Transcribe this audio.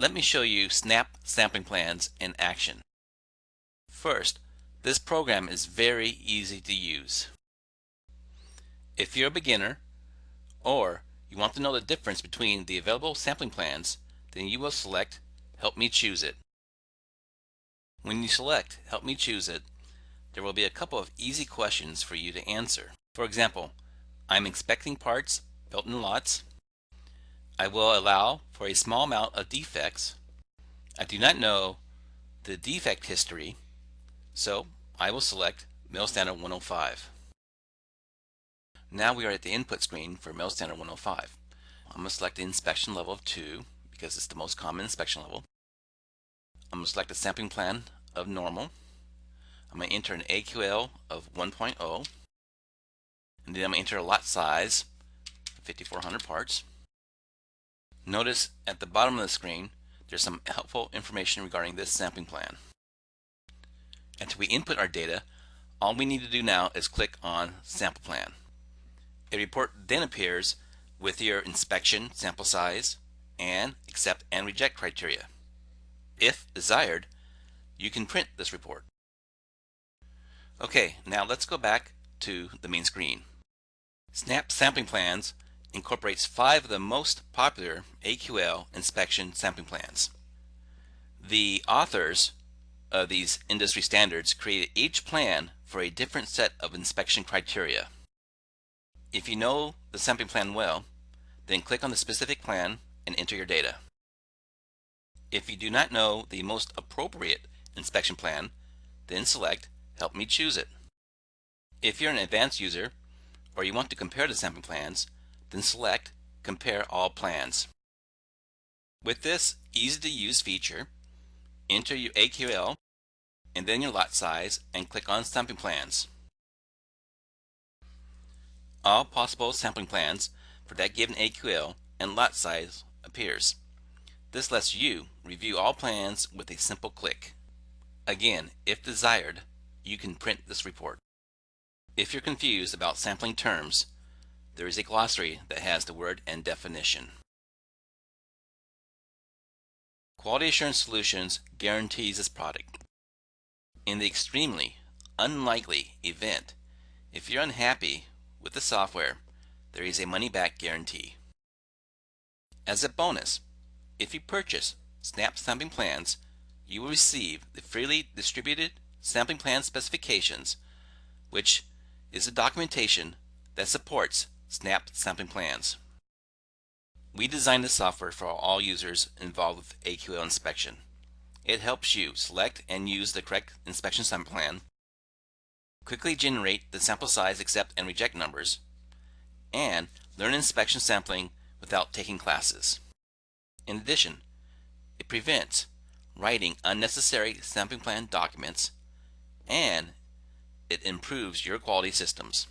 Let me show you SNAP sampling plans in action. First, this program is very easy to use. If you're a beginner or you want to know the difference between the available sampling plans, then you will select Help Me Choose It. When you select Help Me Choose It, there will be a couple of easy questions for you to answer. For example, I'm expecting parts built in lots. I will allow for a small amount of defects. I do not know the defect history, so I will select Mill Standard 105. Now we are at the input screen for Mill Standard 105. I'm going to select the inspection level of 2 because it's the most common inspection level. I'm going to select a sampling plan of normal. I'm going to enter an AQL of 1.0, and then I'm going to enter a lot size of 5,400 parts. Notice at the bottom of the screen there's some helpful information regarding this sampling plan. After we input our data, all we need to do now is click on Sample Plan. A report then appears with your inspection sample size and accept and reject criteria. If desired, you can print this report. Okay, now let's go back to the main screen. SNAP Sampling Plans incorporates 5 of the most popular AQL inspection sampling plans. The authors of these industry standards created each plan for a different set of inspection criteria. If you know the sampling plan well, then click on the specific plan and enter your data. If you do not know the most appropriate inspection plan, then select Help Me Choose It. If you're an advanced user or you want to compare the sampling plans, then select Compare All Plans. With this easy-to-use feature, enter your AQL and then your lot size and click on Sampling Plans. All possible sampling plans for that given AQL and lot size appears. This lets you review all plans with a simple click. Again, if desired, you can print this report. If you're confused about sampling terms, there is a glossary that has the word and definition. Quality Assurance Solutions guarantees this product. In the extremely unlikely event, if you're unhappy with the software, there is a money-back guarantee. As a bonus, if you purchase SNAP sampling plans, you will receive the freely distributed sampling plan specifications, which is the documentation that supports SNAP sampling plans. We designed the software for all users involved with AQL inspection. It helps you select and use the correct inspection sampling plan, quickly generate the sample size, accept and reject numbers, and learn inspection sampling without taking classes. In addition, it prevents writing unnecessary sampling plan documents, and it improves your quality systems.